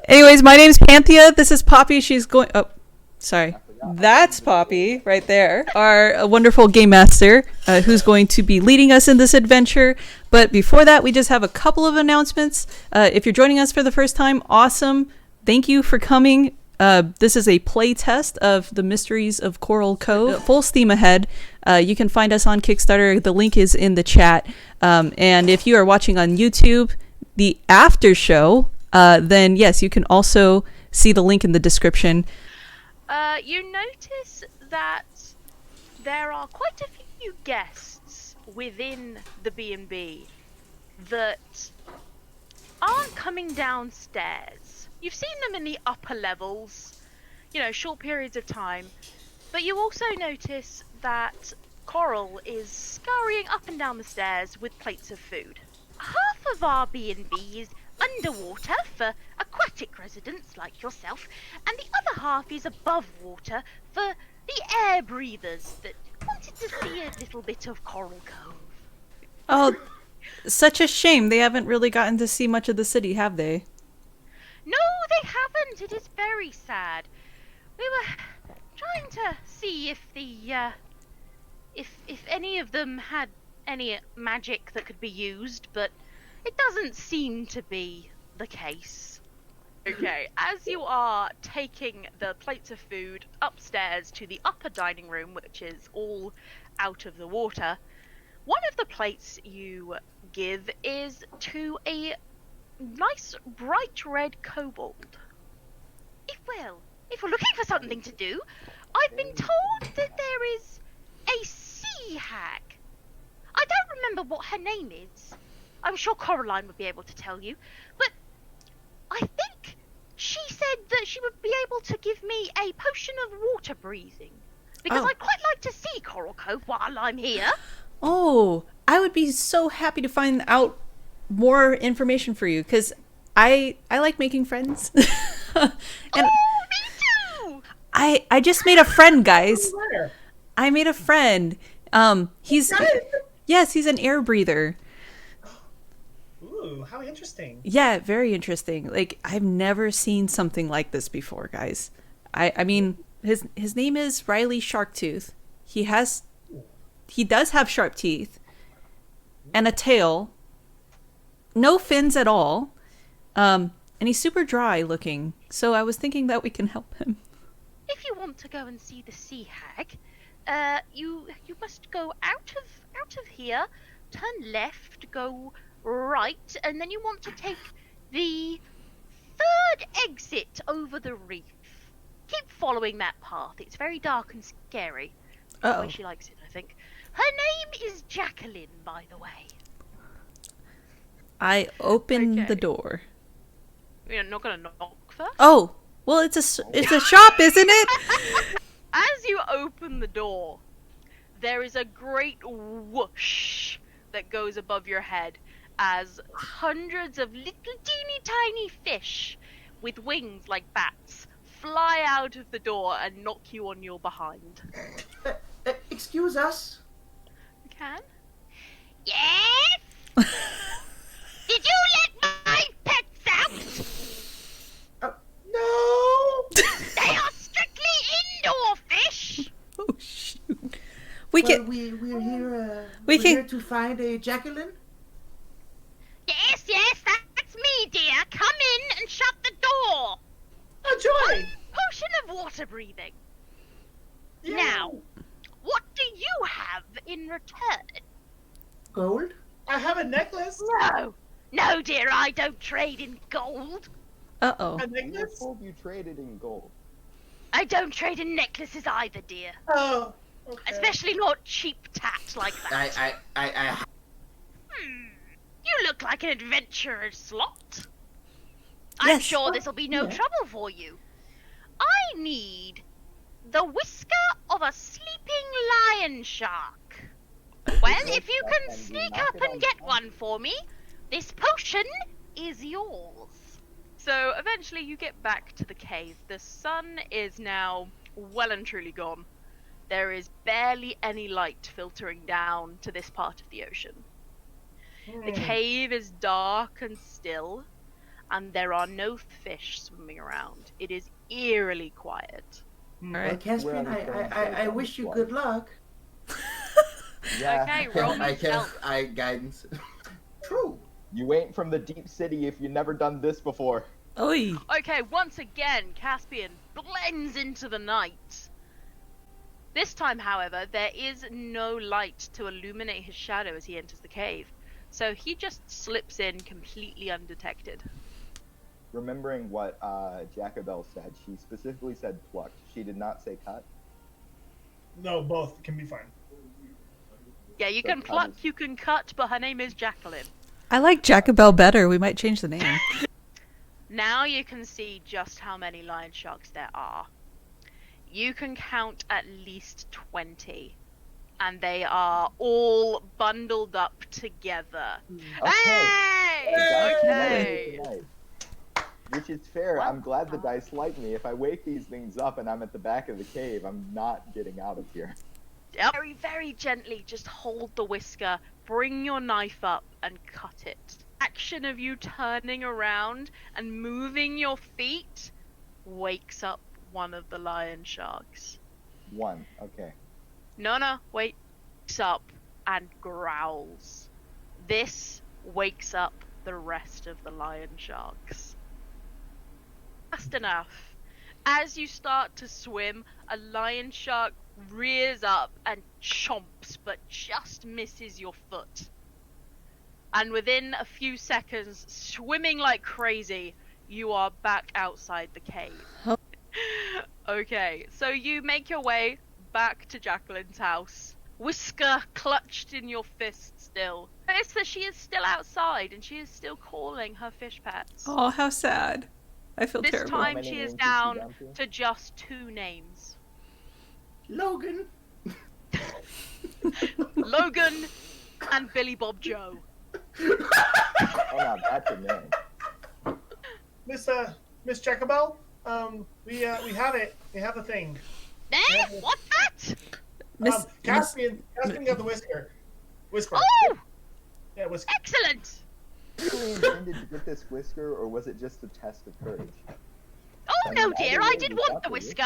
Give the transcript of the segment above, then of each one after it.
Anyways, my name's Panthea. This is Poppy. She's going. Oh, sorry. That's Poppy right there, our wonderful game master, who's going to be leading us in this adventure. But before that, we just have a couple of announcements. If you're joining us for the first time, awesome. Thank you for coming. This is a play test of the Mysteries of Coral Cove. Full steam ahead. You can find us on Kickstarter. The link is in the chat. And if you are watching on YouTube, the after show, then yes, you can also see the link in the description. You notice that there are quite a few guests within the B&B that aren't coming downstairs. You've seen them in the upper levels, short periods of time, but you also notice that Coral is scurrying up and down the stairs with plates of food. Half of our B&B is underwater for aquatic residents like yourself, and the other half is above water for the air breathers that wanted to see a little bit of Coral Cove. Oh, such a shame. They haven't really gotten to see much of the city, have they? No, they haven't. It is very sad. We were trying to see if if any of them had any magic that could be used, but it doesn't seem to be the case. Okay, as you are taking the plates of food upstairs to the upper dining room, which is all out of the water, one of the plates you give is to a nice bright red kobold. If we're looking for something to do, I've been told that there is a sea hag. I don't remember what her name is. I'm sure Coraline would be able to tell you, but I think she said that she would be able to give me a potion of water breathing, because I'd quite like to see Coral Cove while I'm here. Oh, I would be so happy to find out more information for you, because I like making friends. And me too! I just made a friend, guys. I made a friend. He's an air breather. Ooh, how interesting. Yeah, very interesting. Like, I've never seen something like this before, guys. I mean, his name is Riley Sharktooth. He does have sharp teeth and a tail. No fins at all. And he's super dry looking. So I was thinking that we can help him. If you want to go and see the sea hag, you must go out of here, turn left, go right, and then you want to take the third exit over the reef. Keep following that path. It's very dark and scary. The way she likes it, I think. Her name is Jacqueline, by the way. I opened the door. You're not gonna knock first? Oh, well, it's a shop, isn't it? As you open the door, there is a great whoosh that goes above your head as hundreds of little teeny tiny fish with wings like bats fly out of the door and knock you on your behind. Excuse us? You can? Yes? Did you let my pets out? No! They are strictly indoor fish! Oh, shoot. We're here to find a Jacqueline? Yes, that's me, dear. Come in and shut the door. Oh, joy! Potion of water breathing. Yeah. Now, what do you have in return? Gold? I have a necklace. No, dear, I don't trade in gold. Uh-oh. A necklace? I told you traded in gold. I don't trade in necklaces either, dear. Oh, okay. Especially not cheap tat like that. I You look like an adventurer's lot. I'm sure this'll be no trouble for you. I need the whisker of a sleeping lion shark. Well, if you can sneak up and get one for me, this potion is yours. So eventually you get back to the cave. The sun is now well and truly gone. There is barely any light filtering down to this part of the ocean. The cave is dark and still, and there are no fish swimming around. It is eerily quiet. All Well, right. Caspian, I wish you good luck. Yeah. Okay, roll me I stealth. guidance. True. You ain't from the deep city if you've never done this before. Oi. Okay, once again, Caspian blends into the night. This time, however, there is no light to illuminate his shadow as he enters the cave, so he just slips in completely undetected. Remembering what Jacobel said, she specifically said plucked. She did not say cut. No, both can be fine. Yeah, you So can cut pluck, is- you can cut, but her name is Jacqueline. I like Jacobel better. We might change the name. Now you can see just how many lion sharks there are. You can count at least 20. And they are all bundled up together. Okay. Hey! Dice Okay. like tonight. Which is fair. What I'm glad the the- dice like me. If I wake these things up and I'm at the back of the cave, I'm not getting out of here. Yep. Very, very gently, just hold the whisker, bring your knife up, and cut it. Action of you turning around and moving your feet wakes up one of the lion sharks. One. Okay. No, wakes up and growls. This wakes up the rest of the lion sharks. Fast enough. As you start to swim, a lion shark rears up and chomps, but just misses your foot. And within a few seconds, swimming like crazy, you are back outside the cave. Oh. Okay, so you make your way back to Jacqueline's house, whisker clutched in your fist still. Notice that she is still outside and she is still calling her fish pets. Oh, how sad. I feel This terrible. time many she is names is she down down to? to just 2 names. Logan. Logan and Billy Bob Joe. Oh, now that's a name. Miss Jacobel, we have it. We have the thing. Eh? What that? Miss, Caspian got the whisker. Whisper. Oh, Yeah, whisker. excellent. Did you intended to get this whisker, or was it just a test of courage? Oh no, dear, either I way, did you want got the whisker.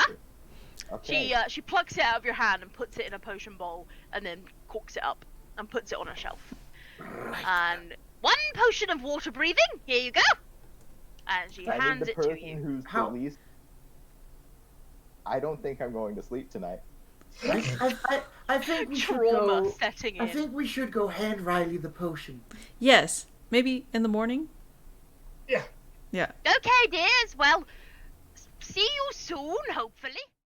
Okay. She plucks it out of your hand and puts it in a potion bowl, and then corks it up and puts it on a shelf. And 1 potion of water breathing. Here you go. And she I need hands the it to person you. who's How- the least. I don't think I'm going to sleep tonight. I think we should Trauma go. setting in. I think we should go hand Riley the potion. yes. Maybe in the morning? Yeah. Yeah. Okay, dears. Well, see you soon, hopefully.